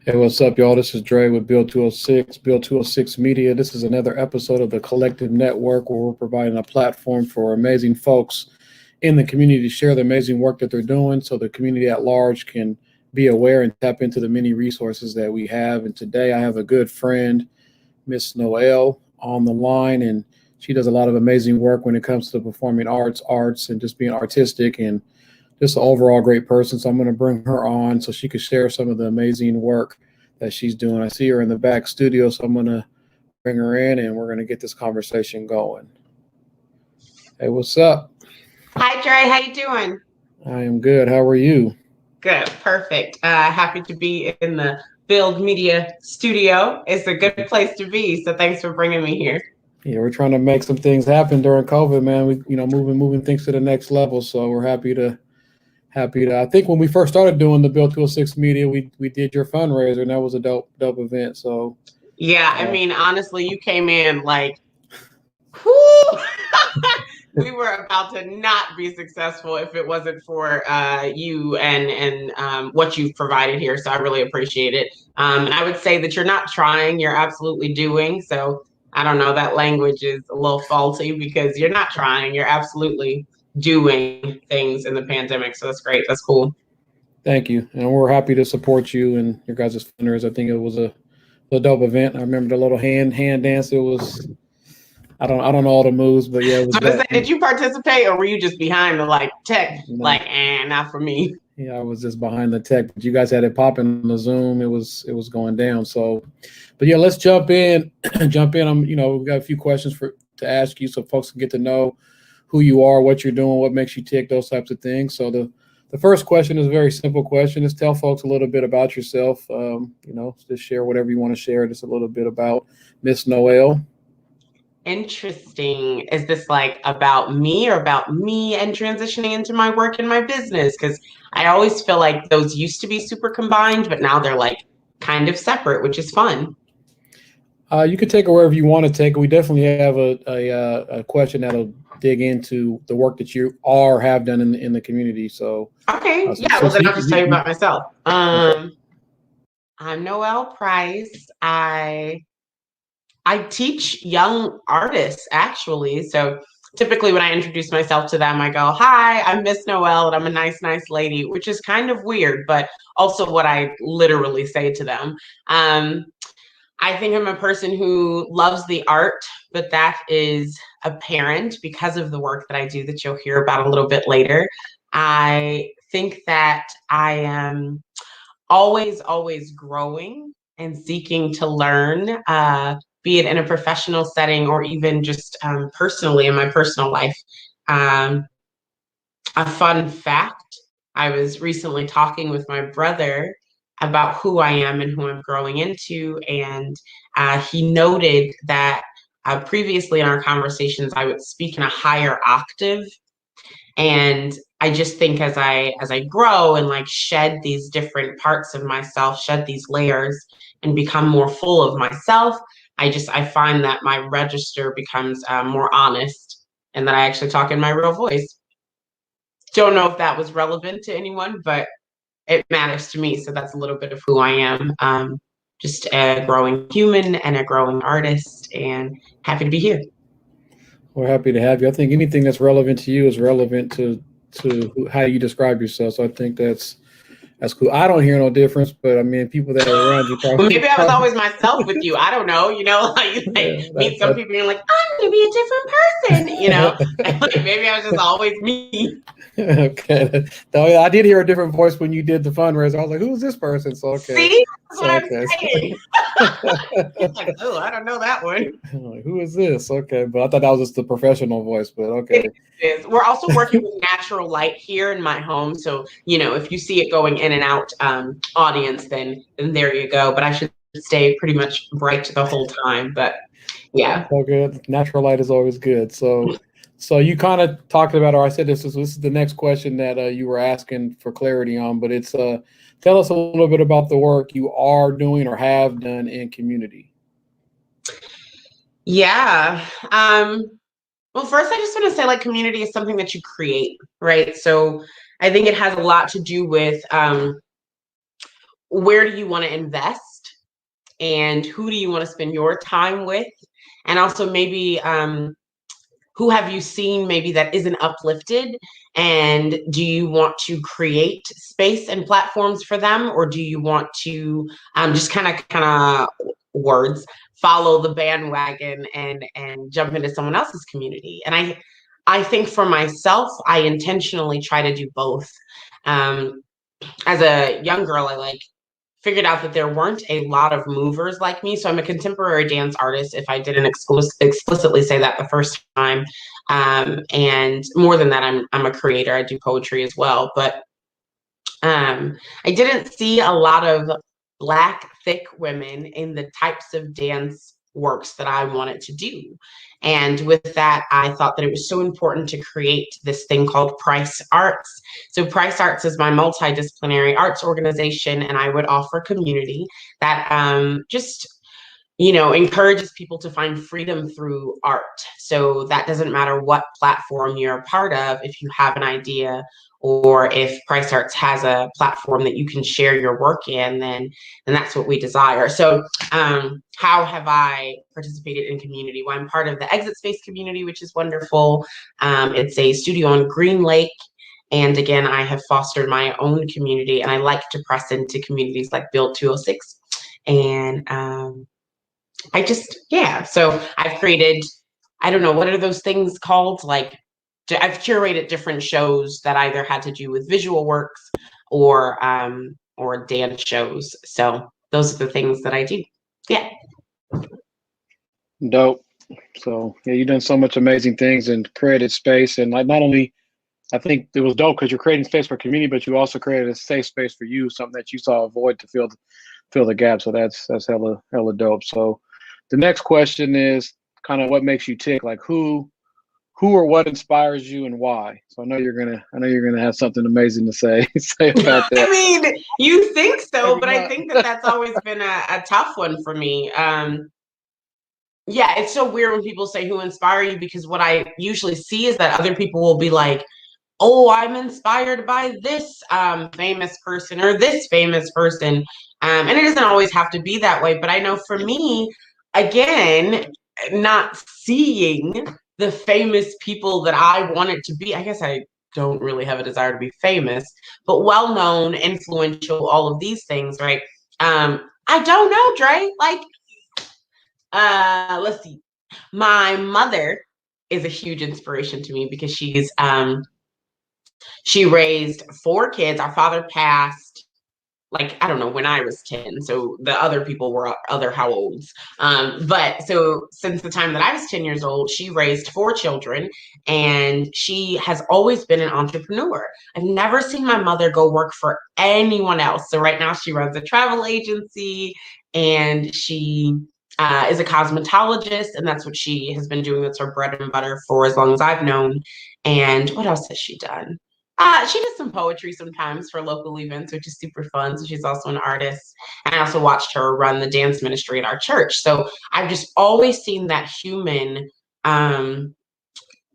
Hey, what's up, y'all? This is Dre with Bill 206, Bill 206 Media. This is another episode of the Collective Network where we're providing a platform for amazing folks in the community to share the amazing work that they're doing so the community at large can be aware and tap into the many resources that we have. And today I have a good friend, Miss Noelle, on the line, and she does a lot of amazing work when it comes to performing arts, and just being artistic and just an overall great person. So I'm going to bring her on so she could share some of the amazing work that she's doing. I see her in the back studio, so I'm going to bring her in and we're going to get this conversation going. Hey, what's up? Hi, Dre. How you doing? I am good. How are you? Good. Perfect. Happy to be in the Build Media studio. It's a good place to be. So thanks for bringing me here. Yeah, we're trying to make some things happen during COVID, man. We, moving things to the next level. So we're happy to. I think when we first started doing the Bill 206 Media, we did your fundraiser, and that was a dope event. So yeah, I mean, honestly, you came in like, whoo! We were about to not be successful if it wasn't for you and what you've provided here. So I really appreciate it. And I would say that you're not trying; you're absolutely doing. So I don't know, that language is a little faulty because you're not trying; you're absolutely doing things in the pandemic. So that's great. That's cool. thank you, and we're happy to support you and your guys' fundraiser. I think it was a dope event. I remember the little hand dance. It was. I don't know all the moves, but yeah, it was dope. Did you participate or were you just behind the like tech? No. Like, not for me. Yeah, I was just behind the tech, but you guys had it popping on the Zoom. It was going down. So, but yeah, let's jump in. Jump in. We've got a few questions to ask you, so folks can get to know who you are, what you're doing, what makes you tick, those types of things. So the first question is a very simple question: is tell folks a little bit about yourself. Just share whatever you want to share. Just a little bit about Miss Noelle. Interesting. Is this like about me or about me and transitioning into my work and my business? Because I always feel like those used to be super combined, but now they're like kind of separate, which is fun. You can take it wherever you want to take it. We definitely have a question that'll dig into the work that you have done in the community. So okay, well then I'll just tell you about myself. I'm Noelle Price. I teach young artists, actually. So typically when I introduce myself to them, I go, hi, I'm Miss Noelle, and I'm a nice lady, which is kind of weird, but also what I literally say to them. I think I'm a person who loves the art, but that is apparent because of the work that I do that you'll hear about a little bit later. I think that I am always growing and seeking to learn, be it in a professional setting or even just personally in my personal life. Um, a fun fact, I was recently talking with my brother about who I am and who I'm growing into, and he noted that previously in our conversations, I would speak in a higher octave, and I just think as I grow and like shed these different parts of myself, shed these layers and become more full of myself, I find that my register becomes more honest and that I actually talk in my real voice. Don't know if that was relevant to anyone, but it matters to me. So that's a little bit of who I am. Just a growing human and a growing artist, and happy to be here. We're happy to have you. I think anything that's relevant to you is relevant to how you describe yourself. So I think that's cool. I don't hear no difference, but I mean, people that are around you probably. Well, maybe I was always myself with you. I don't know. Meet some people and you're like, I'm going to be a different person, like, maybe I was just always me. Okay. Though I did hear a different voice when you did the fundraiser. I was like, who's this person? So, okay. See? That's what I'm saying. It's like, oh, I don't know that one. Like, who is this? Okay. But I thought that was just the professional voice, but okay. It is. We're also working with natural light here in my home. So, if you see it going in and out audience, then there you go. But I should stay pretty much bright the whole time. But yeah. So good. Natural light is always good. So you kind of talked about, or I said this is the next question that you were asking for clarity on, but it's tell us a little bit about the work you are doing or have done in community. Yeah. Well, first, I just want to say, like, community is something that you create, right? So I think it has a lot to do with where do you want to invest, and who do you want to spend your time with, and also maybe who have you seen maybe that isn't uplifted, and do you want to create space and platforms for them, or do you want to just kind of words follow the bandwagon and jump into someone else's community? And I think for myself, I intentionally try to do both. As a young girl, I figured out that there weren't a lot of movers like me. So I'm a contemporary dance artist, if I didn't explicitly say that the first time. And more than that, I'm a creator. I do poetry as well. But I didn't see a lot of Black, thick women in the types of dance works that I wanted to do. And with that, I thought that it was so important to create this thing called PRICEarts. So PRICEarts is my multidisciplinary arts organization, and I would offer community that just encourages people to find freedom through art. So that doesn't matter what platform you're a part of. If you have an idea, or if PRICEarts has a platform that you can share your work in, then that's what we desire. So how have I participated in community? Well, I'm part of the Exit Space community, which is wonderful. It's a studio on Green Lake. And again, I have fostered my own community, and I like to press into communities like Build 206. And so I've created, I don't know, what are those things called? I've curated different shows that either had to do with visual works or dance shows. So those are the things that I do. Yeah. Dope. So yeah, you've done so much amazing things and created space. And not only, I think it was dope because you're creating space for community, but you also created a safe space for you, something that you saw a void to fill the gap. So that's hella dope. So the next question is kind of what makes you tick, like who or what inspires you and why. So I know you're gonna have something amazing to say about that. I mean, you think so, but I think that that's always been a tough one for me. Yeah, it's so weird when people say who inspire you, because what I usually see is that other people will be like, oh, I'm inspired by this famous person or this famous person. And it doesn't always have to be that way. But I know for me, again, not seeing the famous people that I wanted to be, I guess I don't really have a desire to be famous, but well known, influential, all of these things, right? I don't know, Dre. Let's see. My mother is a huge inspiration to me because she raised 4 kids. Our father passed, I don't know, when I was 10. So the other people were other how olds. But so since the time that I was 10 years old, she raised 4 children, and she has always been an entrepreneur. I've never seen my mother go work for anyone else. So right now she runs a travel agency, and she is a cosmetologist, and that's what she has been doing. That's her bread and butter for as long as I've known. And what else has she done? She does some poetry sometimes for local events, which is super fun. So she's also an artist. And I also watched her run the dance ministry at our church. So I've just always seen that human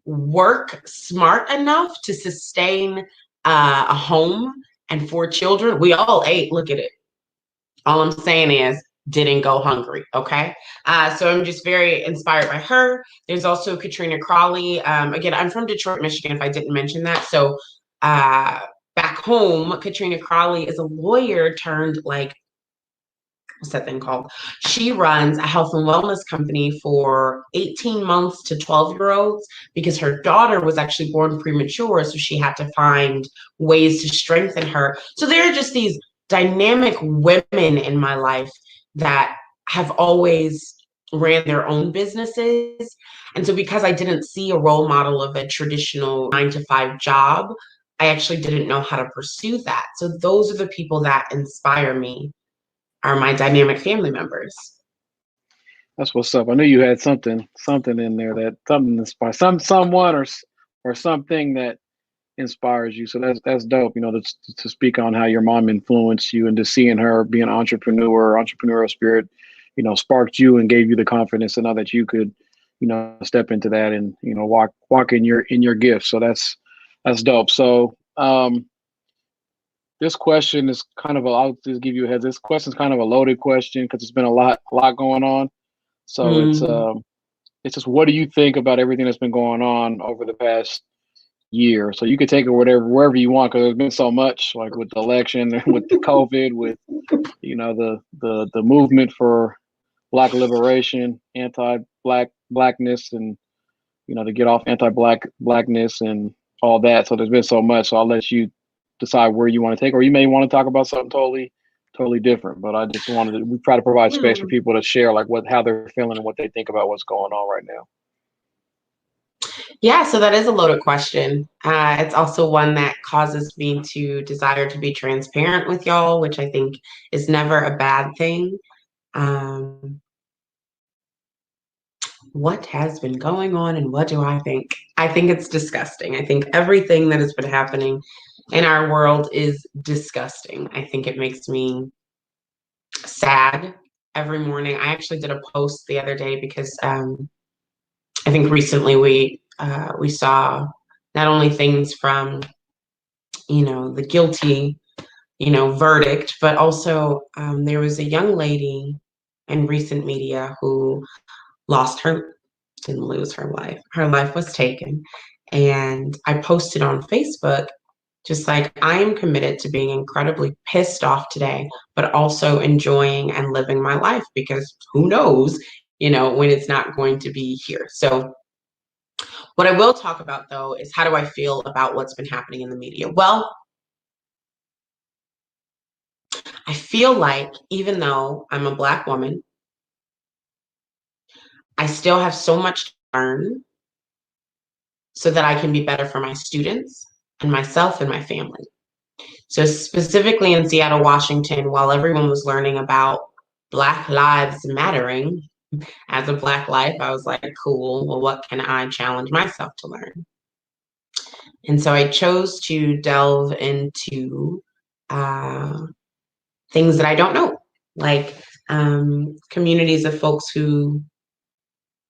work smart enough to sustain a home and 4 children. We all ate. Look at it. All I'm saying is, didn't go hungry. Okay. So I'm just very inspired by her. There's also Katrina Crawley. Again, I'm from Detroit, Michigan, if I didn't mention that. So back home, Katrina Crawley is a lawyer turned what's that thing called? She runs a health and wellness company for 18 months to 12-year-olds because her daughter was actually born premature. So she had to find ways to strengthen her. So there are just these dynamic women in my life that have always ran their own businesses. And so because I didn't see a role model of a traditional 9-to-5 job, I actually didn't know how to pursue that. So those are the people that inspire me, are my dynamic family members. That's what's up. I knew you had something in there, that something inspires someone or something that inspires you. So that's dope. To speak on how your mom influenced you, and to seeing her be an entrepreneurial spirit, sparked you and gave you the confidence to know that you could, step into that and walk in your gift. So that's dope. So this question is kind of I'll just give you a heads. This question is kind of a loaded question because there's been a lot going on. So it's just, what do you think about everything that's been going on over the past year? So you could take it wherever you want, because there's been so much, like with the election, with the COVID, with the movement for Black liberation, anti-blackness, and to get off anti-blackness and all that. So there's been so much. So I'll let you decide where you want to take, or you may want to talk about something totally different. But I just we try to provide space for people to share like how they're feeling and what they think about what's going on right now. Yeah, so that is a loaded question. It's also one that causes me to desire to be transparent with y'all, which I think is never a bad thing. What has been going on and what do I think? I think it's disgusting. I think everything that has been happening in our world is disgusting. I think it makes me sad every morning. I actually did a post the other day because I think recently we saw not only things from the guilty verdict, but also there was a young lady in recent media who didn't lose her life. Her life was taken. And I posted on Facebook, just like, I am committed to being incredibly pissed off today, but also enjoying and living my life, because who knows, when it's not going to be here. So what I will talk about, though, is how do I feel about what's been happening in the media? Well, I feel like even though I'm a Black woman, I still have so much to learn so that I can be better for my students and myself and my family. So specifically in Seattle, Washington, while everyone was learning about Black Lives Mattering as a Black life, I was like, cool, well, what can I challenge myself to learn? And so I chose to delve into things that I don't know, like communities of folks who,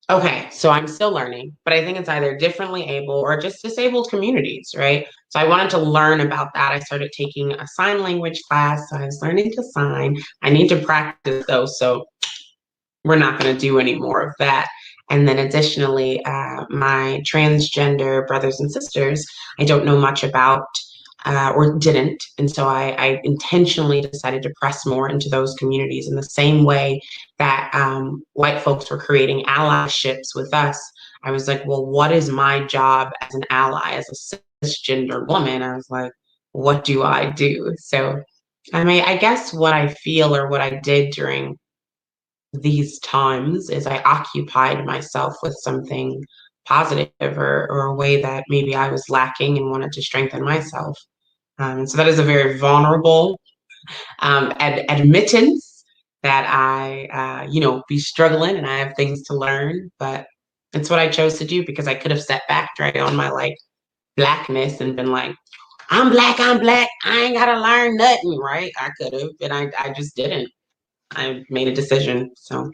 okay, so I'm still learning, but I think it's either differently able or just disabled communities, right? So I wanted to learn about that. I started taking a sign language class. So I was learning to sign. I need to practice though, so we're not going to do any more of that. And then additionally, my transgender brothers and sisters, I don't know much about or didn't. And so I intentionally decided to press more into those communities in the same way that white folks were creating allyships with us. I was like, well, what is my job as an ally, as a cisgender woman? I was like, what do I do? So, I mean, I guess what I feel or what I did during these times is I occupied myself with something positive or a way that maybe I was lacking and wanted to strengthen myself. So that is a very vulnerable admittance that I, be struggling and I have things to learn, but it's what I chose to do because I could have sat back right on my like Blackness and been like, I'm Black, I ain't gotta learn nothing, right? I could have, and I just didn't. I made a decision. So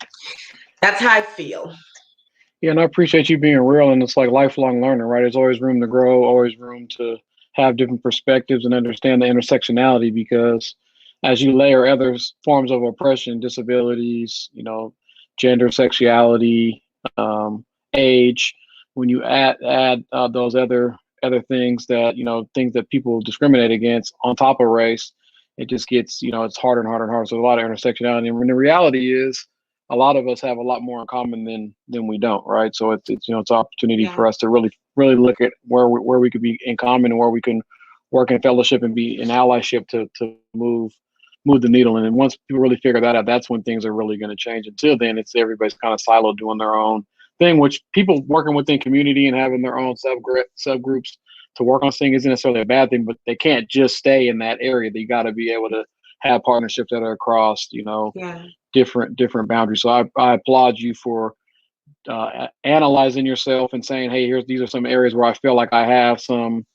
that's how I feel. Yeah, and I appreciate you being real, and it's like lifelong learning, right? There's always room to grow, always room to have different perspectives and understand the intersectionality, because as you layer other forms of oppression, disabilities, gender, sexuality, age, when you add those other things that people discriminate against on top of race, it just gets it's harder and harder and harder. So a lot of intersectionality, and when the reality is, a lot of us have a lot more in common than we don't, right? So it's it's an opportunity for us to really look at where we could be in common and where we can work in fellowship and be in allyship to move the needle. And then once people really figure that out, that's when things are really going to change. Until then, it's everybody's kind of siloed doing their own thing, which people working within community and having their own subgroups to work on things isn't necessarily a bad thing, but they can't just stay in that area. They got to be able to have partnerships that are across, different boundaries. So I applaud you for analyzing yourself and saying, hey, these are some areas where I feel like I have some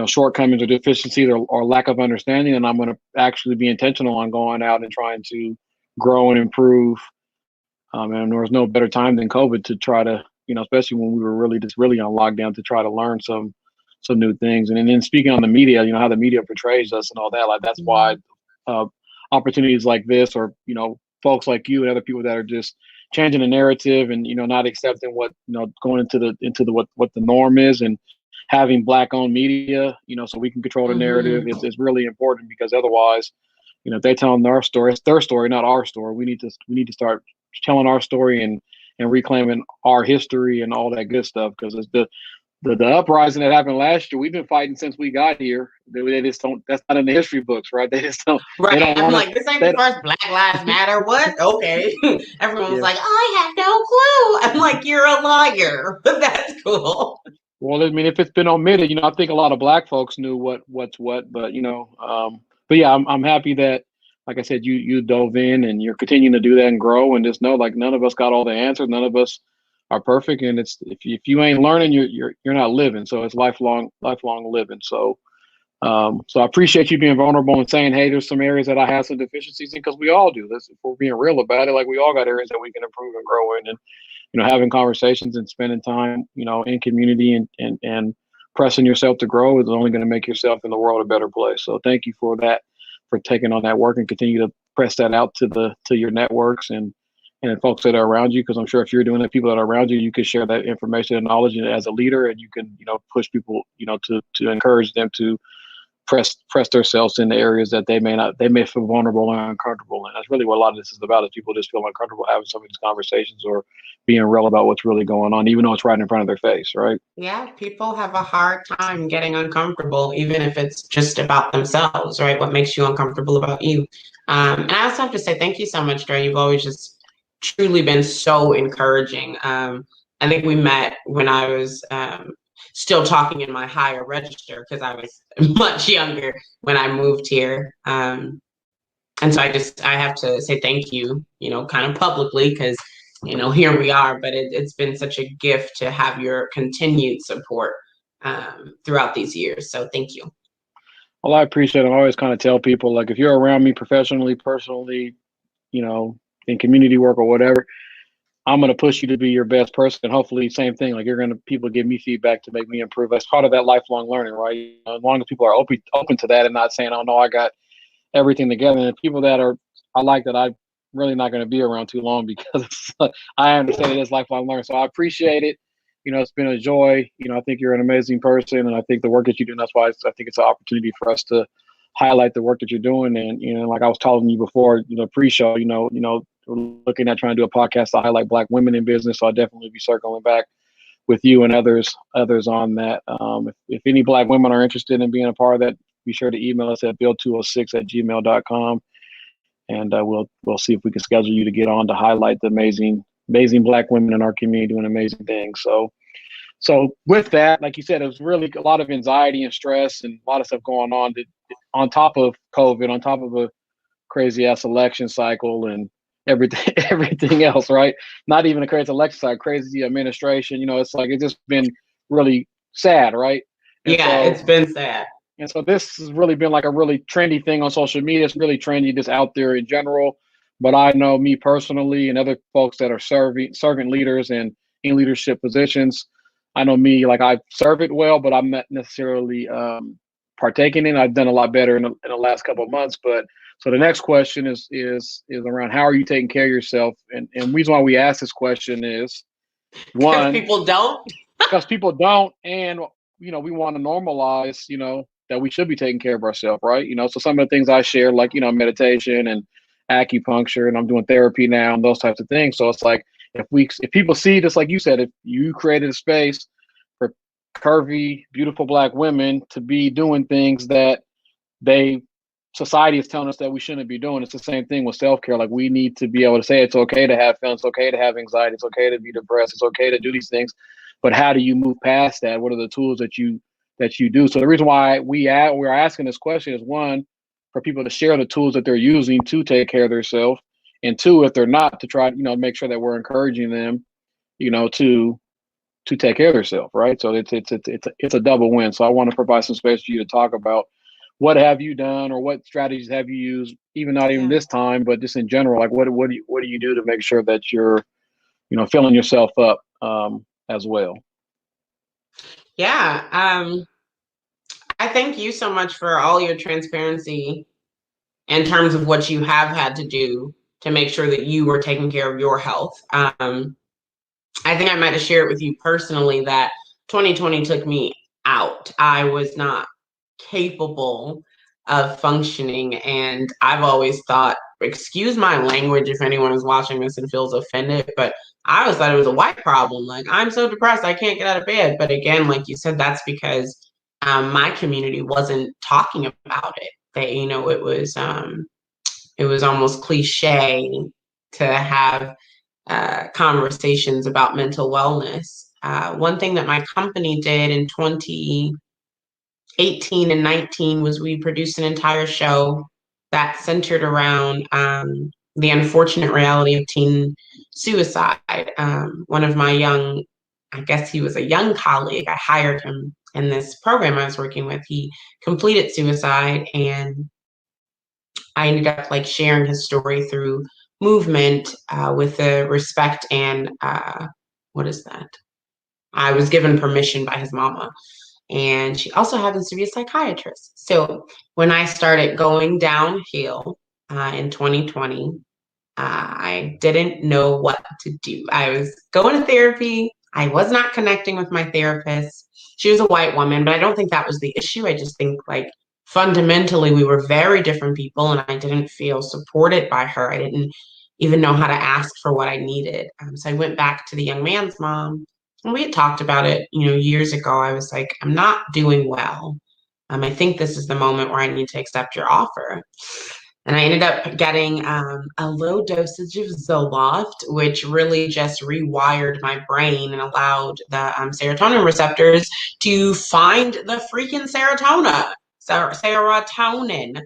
shortcomings or deficiencies or lack of understanding, and I'm going to actually be intentional on going out and trying to grow and improve. And there was no better time than COVID to try to, especially when we were really on lockdown, to try to learn some some new things. And then speaking on the media, how the media portrays us and all that, like that's why opportunities like this, or folks like you and other people that are just changing the narrative and not accepting what going into the what the norm is, and having Black owned media, so we can control the narrative is really important, because otherwise, if they're telling their story, it's their story, not our story. We need to start telling our story and reclaiming our history and all that good stuff, because it's the uprising that happened last year. We've been fighting since we got here. They just don't. That's not in the history books, right? They just don't. Right. They don't I'm want like, this ain't the first Black Lives Matter. What? Okay. Everyone was like, I have no clue. I'm like, you're a liar. That's cool. Well, I mean, if it's been omitted, I think a lot of Black folks knew what's what, but but yeah, I'm happy that, like I said, you dove in and you're continuing to do that and grow, and just know, like, none of us got all the answers, none of us are perfect, and it's if you ain't learning, you're not living. So it's lifelong living. So so I appreciate you being vulnerable and saying, hey, there's some areas that I have some deficiencies in, because we all do this. If we're being real about it, like, we all got areas that we can improve and grow in, and having conversations and spending time, in community and pressing yourself to grow is only going to make yourself in the world a better place. So thank you for that, for taking on that work, and continue to press that out to your networks and folks that are around you. Because I'm sure if you're doing it, people that are around you, you can share that information and knowledge as a leader, and you can, push people, to encourage them to press themselves in the areas that they may feel vulnerable and uncomfortable. And that's really what a lot of this is about, is people just feel uncomfortable having some of these conversations or being real about what's really going on, even though it's right in front of their face, right? Yeah, people have a hard time getting uncomfortable, even if it's just about themselves, right? What makes you uncomfortable about you? And I also have to say thank you so much, Dre. You've always just truly been so encouraging. I think we met when I was still talking in my higher register, because I was much younger when I moved here. And so I have to say thank you, kind of publicly, because, here we are. But it's been such a gift to have your continued support throughout these years. So thank you. Well, I appreciate it. I always kind of tell people, like, if you're around me professionally, personally, in community work or whatever, I'm going to push you to be your best person. And hopefully, same thing, like, people give me feedback to make me improve. That's part of that lifelong learning, right? As long as people are open to that and not saying, oh no, I got everything together. And people that I like that, I'm really not going to be around too long, because I understand it is lifelong learning. So I appreciate it. It's been a joy. I think you're an amazing person, and I think the work that you do, and that's why I think it's an opportunity for us to highlight the work that you're doing. And like I was telling you before, pre-show, we're looking at trying to do a podcast to highlight Black women in business. So I'll definitely be circling back with you and others on that. If any Black women are interested in being a part of that, be sure to email us at build206@gmail.com, and we'll see if we can schedule you to get on to highlight the amazing Black women in our community doing amazing things. So with that, like you said, it was really a lot of anxiety and stress and a lot of stuff going on on top of COVID, on top of a crazy ass election cycle and everything else, right? Not even a crazy election cycle, crazy administration. It's like, it's just been really sad, right? Yeah, it's been sad. And so this has really been like a really trendy thing on social media. It's really trendy just out there in general. But I know me personally and other folks that are servant leaders and in leadership positions, I know me, like, I serve it well, but I'm not necessarily partaking in it. I've done a lot better in the last couple of months. But so the next question is around, how are you taking care of yourself? And the reason why we ask this question is, one, because people don't, and we want to normalize, that we should be taking care of ourselves, right? So some of the things I share, like, meditation and acupuncture, and I'm doing therapy now and those types of things. So it's like, if people see this, like you said, if you created a space for curvy, beautiful Black women to be doing things that society is telling us that we shouldn't be doing, it's the same thing with self-care. Like, we need to be able to say it's okay to have feelings, it's okay to have anxiety, it's okay to be depressed, it's okay to do these things. But how do you move past that? What are the tools that you do? So the reason why we're asking this question is, one, for people to share the tools that they're using to take care of themselves, and two, if they're not, to try, make sure that we're encouraging them, to take care of themselves, right? So it's a double win. So I want to provide some space for you to talk about what have you done, or what strategies have you used, not even this time, but just in general. Like, what do you do to make sure that you're, filling yourself up as well? Yeah. I thank you so much for all your transparency in terms of what you have had to do to make sure that you were taking care of your health. I think I might have shared with you personally that 2020 took me out. I was not capable of functioning. And I've always thought, excuse my language if anyone is watching this and feels offended, but I always thought it was a white problem. Like, I'm so depressed, I can't get out of bed. But again, like you said, that's because my community wasn't talking about it. They, it was almost cliche to have conversations about mental wellness. One thing that my company did in 2018 and 19 was we produced an entire show that centered around the unfortunate reality of teen suicide. One of my I guess he was a young colleague, I hired him in this program I was working with. He completed suicide, and I ended up like sharing his story through movement with the respect and what is that? I was given permission by his mama, and she also happens to be a psychiatrist. So when I started going downhill in 2020, I didn't know what to do. I was going to therapy. I was not connecting with my therapist. She was a white woman, but I don't think that was the issue. I just think like fundamentally we were very different people, and I didn't feel supported by her. I didn't even know how to ask for what I needed. So I went back to the young man's mom, and we had talked about it, years ago. I was like, I'm not doing well. I think this is the moment where I need to accept your offer. And I ended up getting a low dosage of Zoloft, which really just rewired my brain and allowed the serotonin receptors to find the freaking serotonin. Serotonin.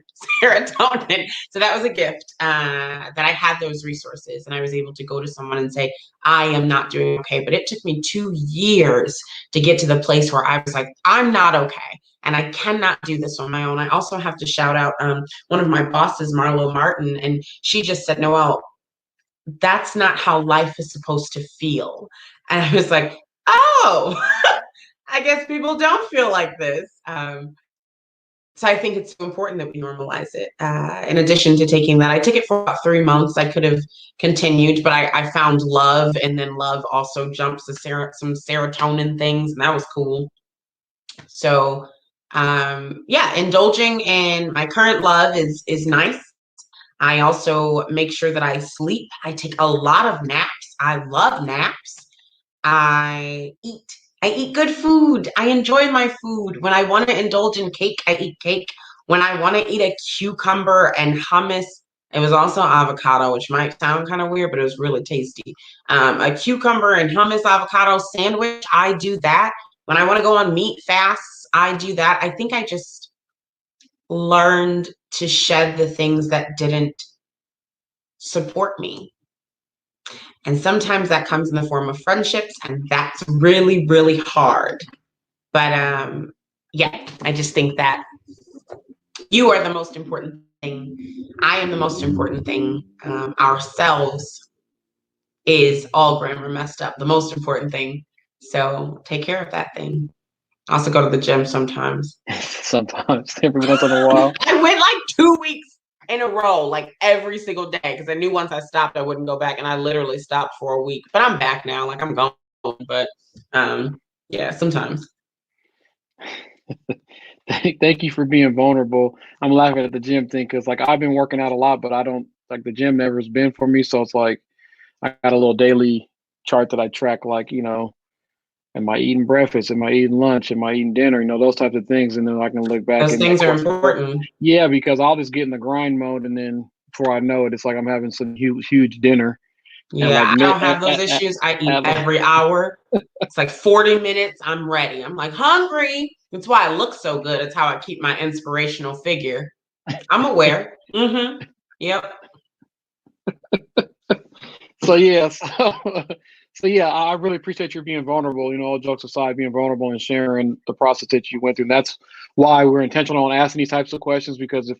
So that was a gift that I had those resources, and I was able to go to someone and say, I am not doing okay. But it took me 2 years to get to the place where I was like, I'm not okay, and I cannot do this on my own. I also have to shout out one of my bosses, Marlo Martin, and she just said, Noelle, that's not how life is supposed to feel. And I was like, oh, I guess people don't feel like this. So I think it's so important that we normalize it. In addition to taking that, I took it for about 3 months. I could have continued, but I found love, and then love also jumps to some serotonin things, and that was cool. So yeah, indulging in my current love is nice. I also make sure that I sleep. I take a lot of naps. I love naps. I eat. I eat good food. I enjoy my food. When I want to indulge in cake, I eat cake. When I want to eat a cucumber and hummus, it was also avocado, which might sound kind of weird, but it was really tasty. A cucumber and hummus avocado sandwich, I do that. When I want to go on meat fasts, I do that. I think I just learned to shed the things that didn't support me. And sometimes that comes in the form of friendships, and that's really, really hard. But yeah, I just think that you are the most important thing. I am the most important thing. Ourselves is all grammar messed up, the most important thing. So take care of that thing. I also go to the gym sometimes. Sometimes, every once in a while. I went like 2 weeks in a row, like every single day, because I knew once I stopped, I wouldn't go back. And I literally stopped for a week. But I'm back now, like I'm gone. But yeah, sometimes. Thank you for being vulnerable. I'm laughing at the gym thing because like I've been working out a lot, but I don't like the gym never has been for me. So it's like I got a little daily chart that I track, like, am I eating breakfast? Am I eating lunch? Am I eating dinner? Those types of things. And then I can look back. Those things are important. Yeah, because I'll just get in the grind mode, and then before I know it, it's like I'm having some huge dinner. Yeah, like, I don't have those issues. I eat every hour. It's like 40 minutes. I'm ready. I'm like hungry. That's why I look so good. It's how I keep my inspirational figure. I'm aware. Mm-hmm. Yep. So yeah, so yeah, I really appreciate you being vulnerable. All jokes aside, being vulnerable and sharing the process that you went through. And that's why we're intentional on asking these types of questions, because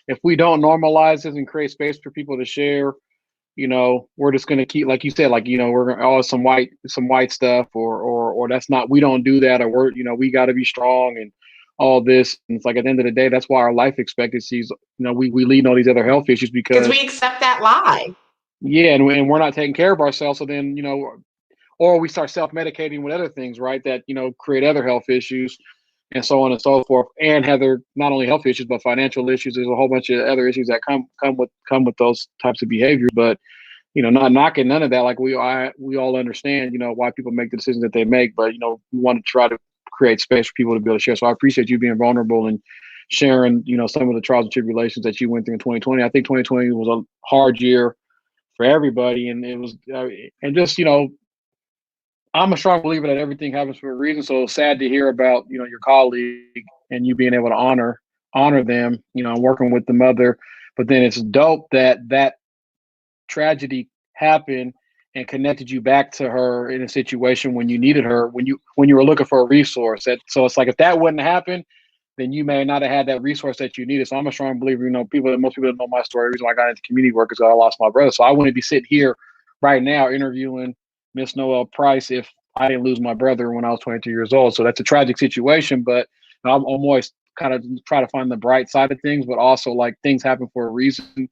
if we don't normalize this and create space for people to share, we're just going to keep, like you said, like, we're going to always some white stuff or that's not, we don't do that, or we got to be strong and all this. And it's like at the end of the day, that's why our life expectancies, we lead all these other health issues Because because we accept that lie. yeah, and we're not taking care of ourselves. So then, or we start self-medicating with other things, right? That, create other health issues and so on and so forth. And Heather, not only health issues, but financial issues. There's a whole bunch of other issues that come with those types of behaviors. But, not knocking none of that. Like we all understand, why people make the decisions that they make, but, we want to try to create space for people to be able to share. So I appreciate you being vulnerable and sharing, some of the trials and tribulations that you went through in 2020. I think 2020 was a hard year for everybody. And it was, and just, I'm a strong believer that everything happens for a reason. So sad to hear about, your colleague and you being able to honor them, and working with the mother. But then it's dope that tragedy happened and connected you back to her in a situation when you needed her, when you were looking for a resource. So it's like if that wouldn't happen, then you may not have had that resource that you needed. So I'm a strong believer, most people that know my story, the reason why I got into community work is I lost my brother. So I wouldn't be sitting here right now interviewing Miss Noelle Price if I didn't lose my brother when I was 22 years old. So that's a tragic situation, but I'm always kind of try to find the bright side of things, but also like things happen for a reason.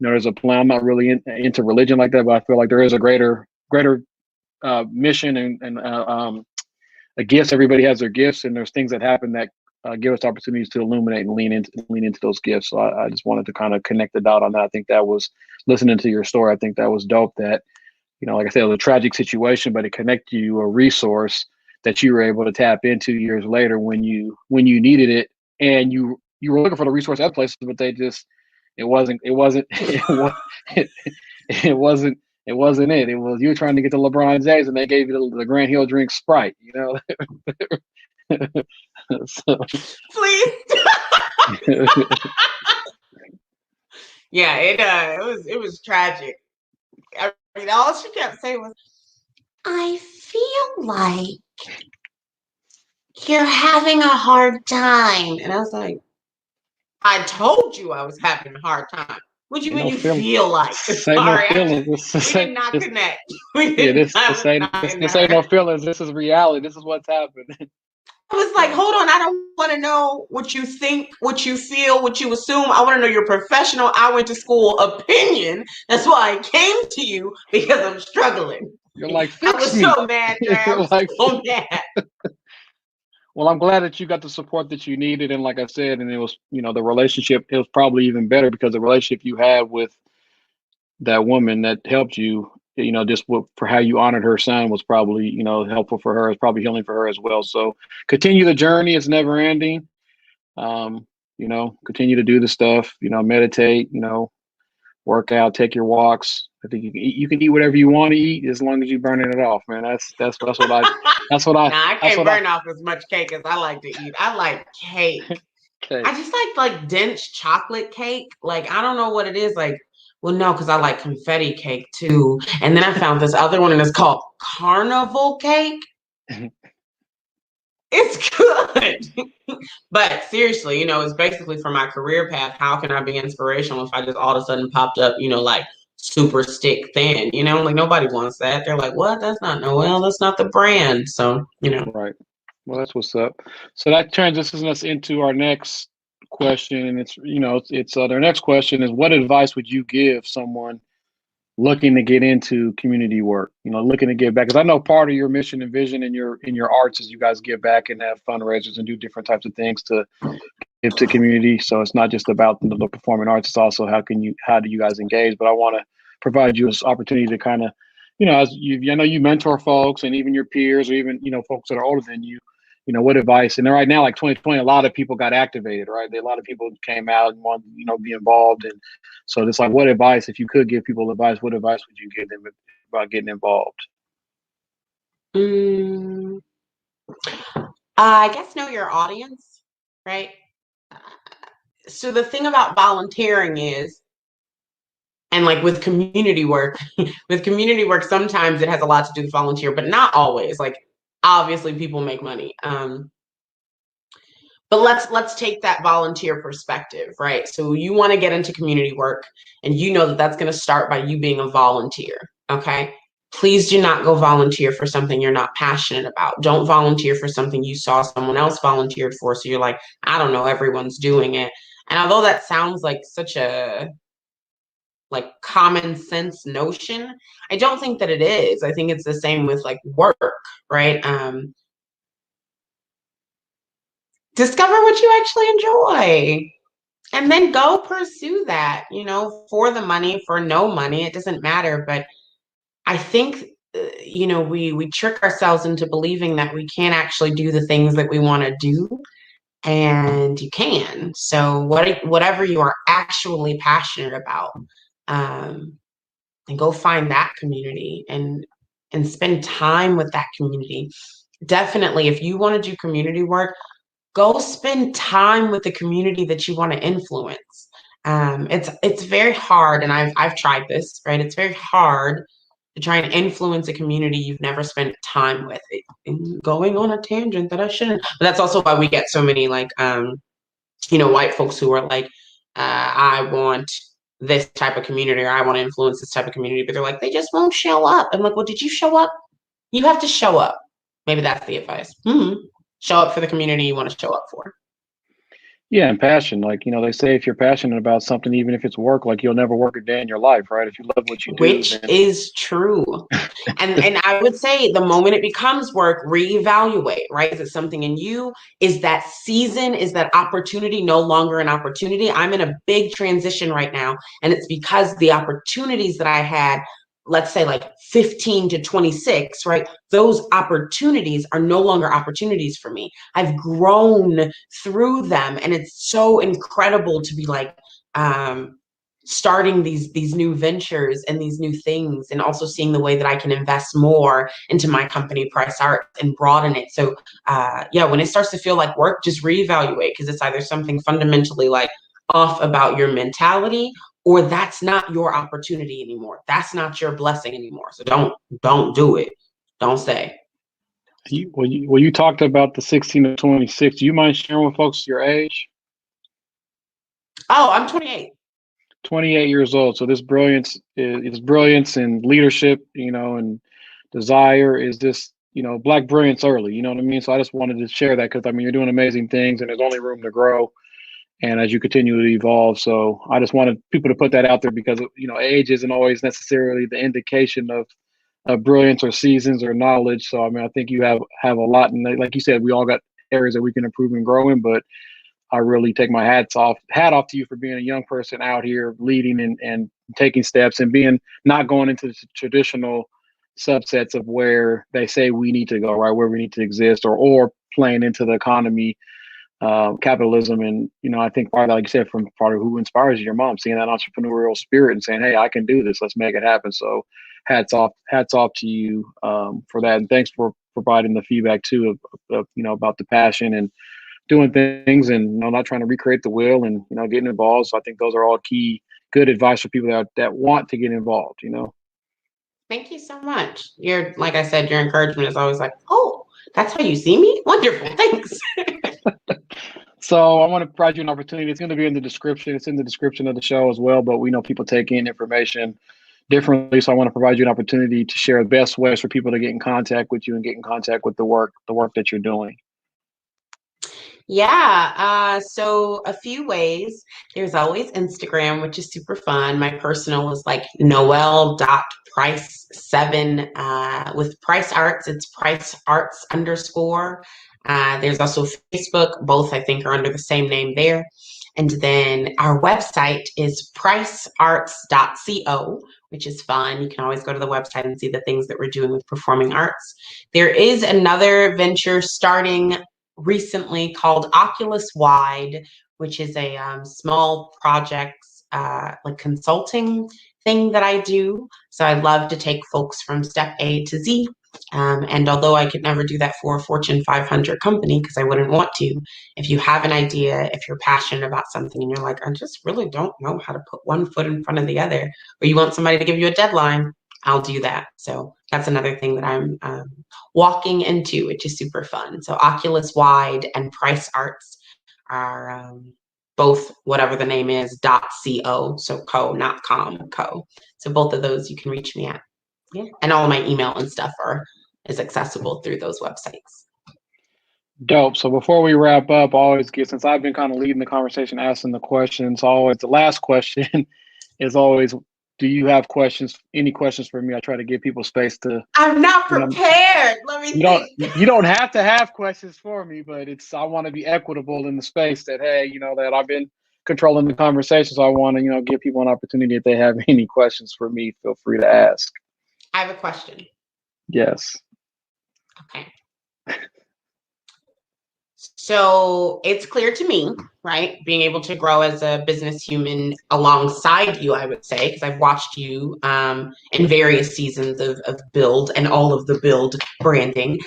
There's a plan. I'm not really into religion like that, but I feel like there is a greater mission and a gifts. Everybody has their gifts, and there's things that happen that give us opportunities to illuminate and lean into those gifts. So I just wanted to kind of connect the dot on that. I think that was listening to your story. I think that was dope. That like I said, it was a tragic situation, but it connected you to a resource that you were able to tap into years later when you needed it, and you were looking for the resource at places, but they just it wasn't it wasn't it wasn't it wasn't it. It was you were trying to get to LeBron James, and they gave you the Grand Hill drink Sprite. So. Please. Yeah, it was tragic. I mean, all she kept saying was, "I feel like you're having a hard time," and I was like, "I told you I was having a hard time. What do you mean you feel like?" Sorry, we did not connect. This ain't no feelings. This is reality. This is what's happening. I was like, hold on, I don't want to know what you think, what you feel, what you assume. I want to know your professional, I went to school opinion. That's why I came to you, because I'm struggling. You're like, I was so mad, Dre. I was so mad. Well, I'm glad that you got the support that you needed. And like I said, and it was, the relationship, it was probably even better because the relationship you had with that woman that helped you, just for how you honored her son was probably, helpful for her. It's probably healing for her as well. So continue the journey. It's never ending. Continue to do the stuff, meditate, work out, take your walks. I think you can eat whatever you want to eat as long as you're burning it off, man. That's what I. I can't burn off as much cake as I like to eat. I like cake. I just like dense chocolate cake. Like I don't know what it is. Like, well, no, because I like confetti cake too. And then I found this other one, and it's called carnival cake. It's good. But seriously, it's basically for my career path. How can I be inspirational if I just all of a sudden popped up, like super stick thin, like nobody wants that. They're like, what? That's not Noelle. That's not the brand. So, Right. Well, that's what's up. So that transitions us into our next question. And it's their next question is, what advice would you give someone looking to get into community work, looking to give back? Because I know part of your mission and vision in your arts is you guys give back and have fundraisers and do different types of things to give to community. So it's not just about the performing arts. It's also how do you guys engage? But I want to provide you this opportunity to kind of, as I know you mentor folks and even your peers or even, folks that are older than you, what advice? And then right now, like 2020, a lot of people got activated, right? A lot of people came out and wanted, be involved. And so it's like, what advice, if you could give people advice, what advice would you give them about getting involved? I guess know your audience, right? So the thing about volunteering is, and like with community work, sometimes it has a lot to do with volunteer, but not always. Like obviously people make money. But let's take that volunteer perspective, right? So you want to get into community work, and that that's going to start by you being a volunteer, okay? please do not go volunteer for something you're not passionate about. Don't volunteer for something you saw someone else volunteered for. So you're like, I don't know, everyone's doing it. And although that sounds like such a like common sense notion, I don't think that it is. I think it's the same with like work, right? Discover what you actually enjoy and then go pursue that, you know, for the money, for no money, it doesn't matter. But I think, you know, we trick ourselves into believing that we can't actually do the things that we want to do, and you can. So whatever you are actually passionate about, um, and go find that community and spend time with that community. Definitely, if you want to do community work, go spend time with the community that you want to influence. It's very hard, and I've tried this, right? It's very hard to try and influence a community you've never spent time with. Going on a tangent that I shouldn't, but that's also why we get so many like you know, white folks who are like, I want this type of community, or I want to influence this type of community, but they're like, they just won't show up. I'm like, well, did you show up? You have to show up. Maybe that's the advice. Show up for the community you want to show up for. Yeah, and passion. Like, you know, they say if you're passionate about something, even if it's work, like you'll never work a day in your life, right? If you love what you do, Which then is true. And I would say the moment it becomes work, reevaluate, right? Is it something in you? Is that season, is that opportunity no longer an opportunity? I'm in a big transition right now, and it's because the opportunities that I had, let's say like 15 to 26, right? Those opportunities are no longer opportunities for me. I've grown through them, and it's so incredible to be like, starting these new ventures and these new things, and also seeing the way that I can invest more into my company PRICEarts and broaden it. So yeah, when it starts to feel like work, just reevaluate, because it's either something fundamentally like off about your mentality, or that's not your opportunity anymore. That's not your blessing anymore. So don't do it. Don't stay. you talked about the 16 to 26. Do you mind sharing with folks your age? Oh, I'm 28. 28 years old. So this brilliance and leadership, you know, and desire is just, you know, black brilliance early. You know what I mean? So I just wanted to share that because I mean you're doing amazing things and there's only room to grow. And as you continue to evolve, so I just wanted people to put that out there because you know age isn't always necessarily the indication of brilliance or seasons or knowledge. So I mean I think you have a lot, and like you said, we all got areas that we can improve and grow in, but I really take my hat off to you for being a young person out here leading and taking steps and being not going into the traditional subsets of where they say we need to go, right, where we need to exist, or playing into the economy, capitalism. And you know I think part of that, like you said, from part of who inspires you, your mom, seeing that entrepreneurial spirit and saying, hey, I can do this, let's make it happen. So hats off to you, for that, and thanks for providing the feedback too of you know about the passion and doing things, and you know not trying to recreate the wheel, and you know getting involved. So I think those are all key good advice for people that want to get involved, you know. Thank you so much. Your, like I said, your encouragement is always like, oh, that's how you see me? Wonderful. Thanks. So I want to provide you an opportunity. It's going to be in the description. It's in the description of the show as well, but we know people take in information differently. So I want to provide you an opportunity to share the best ways for people to get in contact with you and get in contact with the work that you're doing. Yeah, so a few ways. There's always Instagram, which is super fun. My personal is like Noelle.Price7. With PRICEarts, it's PRICEarts underscore. There's also Facebook. Both, I think, are under the same name there. And then our website is pricearts.co, which is fun. You can always go to the website and see the things that we're doing with performing arts. There is another venture starting recently called Oculus Wide, which is a small projects like consulting thing that I do. So I love to take folks from step A to Z. And although I could never do that for a Fortune 500 company because I wouldn't want to, if you have an idea, if you're passionate about something and you're like, I just really don't know how to put one foot in front of the other, or you want somebody to give you a deadline, I'll do that. So that's another thing that I'm walking into, which is super fun. So Oculus Wide and PRICEarts are both whatever the name is .co, so co, not com, co. So both of those you can reach me at. Yeah. And all my email and stuff is accessible through those websites. Dope. So before we wrap up, I always get, since I've been kind of leading the conversation, asking the questions, always the last question is always, do you have questions, any questions for me? I try to give people space to, I'm not you know, prepared. Let me think. you don't have to have questions for me, but I want to be equitable in the space that, hey, that I've been controlling the conversation. So I want to, give people an opportunity. If they have any questions for me, feel free to ask. I have a question. Yes. Okay. So it's clear to me, right, being able to grow as a business human alongside you, I would say, because I've watched you in various seasons of Build and all of the Build branding.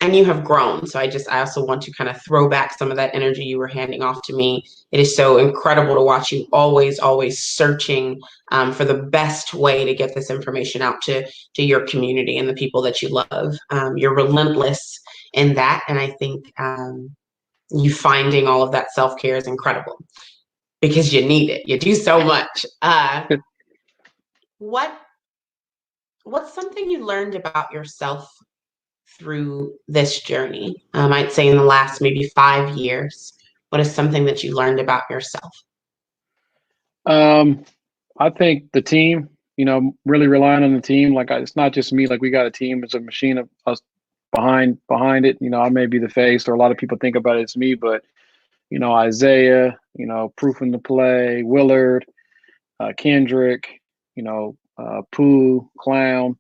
And you have grown. So I also want to kind of throw back some of that energy you were handing off to me. It is so incredible to watch you always searching for the best way to get this information out to your community and the people that you love. You're relentless in that. And I think you finding all of that self-care is incredible because you need it. You do so much. What's something you learned about yourself through this journey? I might say in the last maybe 5 years. What is something that you learned about yourself? I think the team, really relying on the team. Like it's not just me. Like we got a team. It's a machine of us behind it. I may be the face, or a lot of people think about it's me, but Isaiah, Proof in the Play, Willard, Kendrick, Pooh, Clown.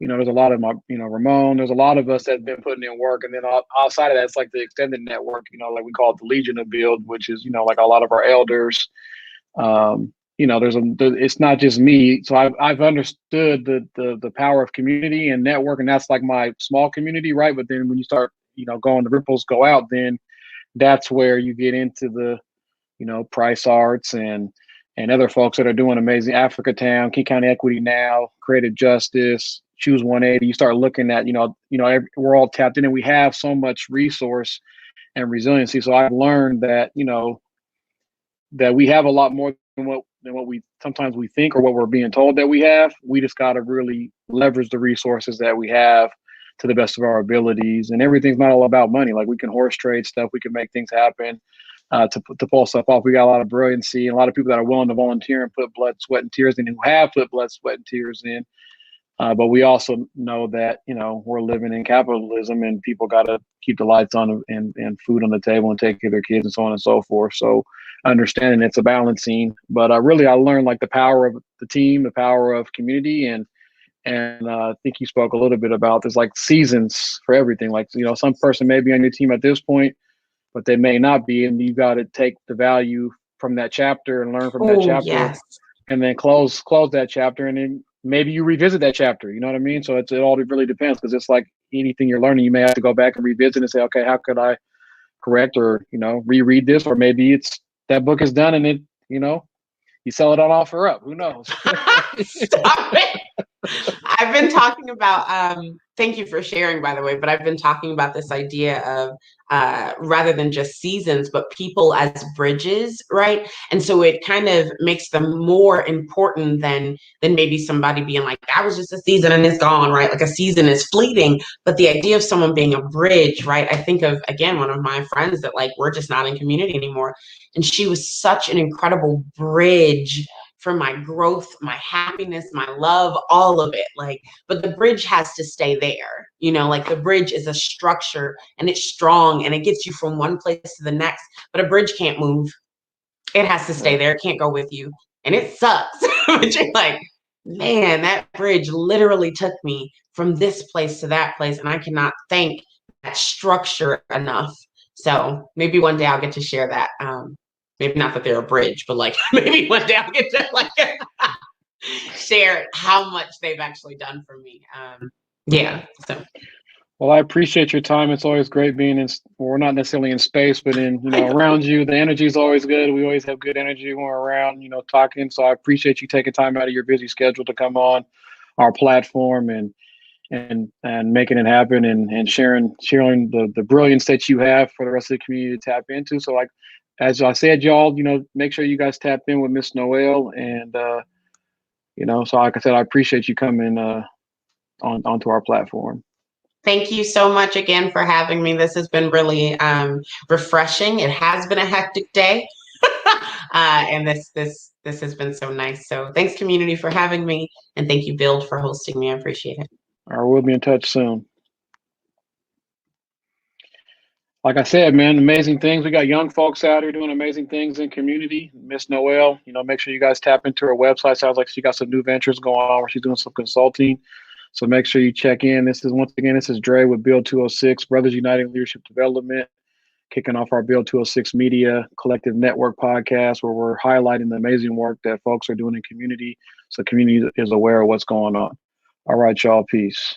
There's a lot of my, Ramon. There's a lot of us that have been putting in work, and then outside of that, it's like the extended network. Like we call it the Legion of Build, which is like a lot of our elders. It's not just me. So I've understood the power of community and network, and that's like my small community, right? But then when you start, going, the ripples go out, then that's where you get into the, PRICEarts and other folks that are doing amazing. Africa Town, King County Equity Now, Creative Justice, Choose 180. You start looking at, we're all tapped in, and we have so much resource and resiliency. So I've learned that, that we have a lot more than what we sometimes we think, or what we're being told that we have. We just got to really leverage the resources that we have to the best of our abilities. And everything's not all about money. Like we can horse trade stuff. We can make things happen. To pull stuff off. We got a lot of brilliancy and a lot of people that are willing to volunteer and put blood, sweat, and tears in, who have put blood, sweat, and tears in. But we also know that, we're living in capitalism, and people got to keep the lights on and food on the table and take care of their kids and so on and so forth. So understanding it's a balancing, but really I learned like the power of the team, the power of community, and I think you spoke a little bit about there's like seasons for everything. Like, some person may be on your team at this point, but they may not be, and you got to take the value from that chapter and learn from that chapter, yes. And then close that chapter, and then maybe you revisit that chapter. You know what I mean? So it all really depends, because it's like anything you're learning, you may have to go back and revisit and say, okay, how could I correct or reread this, or maybe it's that book is done and it you sell it on OfferUp. Who knows? Stop it. I've been talking about, thank you for sharing, by the way, but I've been talking about this idea of rather than just seasons, but people as bridges, right? And so it kind of makes them more important than maybe somebody being like, that was just a season and it's gone, right? Like a season is fleeting, but the idea of someone being a bridge, right? I think of, again, one of my friends that like, we're just not in community anymore. And she was such an incredible bridge for my growth, my happiness, my love, all of it. Like, but the bridge has to stay there. Like the bridge is a structure and it's strong and it gets you from one place to the next, but a bridge can't move. It has to stay there. It can't go with you. And it sucks. But you're like, man, that bridge literally took me from this place to that place. And I cannot thank that structure enough. So maybe one day I'll get to share that. Maybe not that they're a bridge, but like maybe one day I'll get to like share how much they've actually done for me. Yeah. So. Well, I appreciate your time. It's always great being we're not necessarily in space, but in, around you. The energy is always good. We always have good energy when we're around, talking. So I appreciate you taking time out of your busy schedule to come on our platform and making it happen and sharing the brilliance that you have for the rest of the community to tap into. So like, as I said, y'all, make sure you guys tap in with Miss Noelle, and So like I said, I appreciate you coming onto our platform. Thank you so much again for having me. This has been really refreshing. It has been a hectic day, and this has been so nice. So thanks, community, for having me, and thank you, Build, for hosting me. I appreciate it. All right, we'll be in touch soon. Like I said, man, amazing things. We got young folks out here doing amazing things in community. Miss Noelle, make sure you guys tap into her website. Sounds like she got some new ventures going on where she's doing some consulting. So make sure you check in. This is Dre with Build 206, Brothers Uniting Leadership Development, kicking off our Build 206 Media Collective Network podcast, where we're highlighting the amazing work that folks are doing in community, so community is aware of what's going on. All right, y'all. Peace.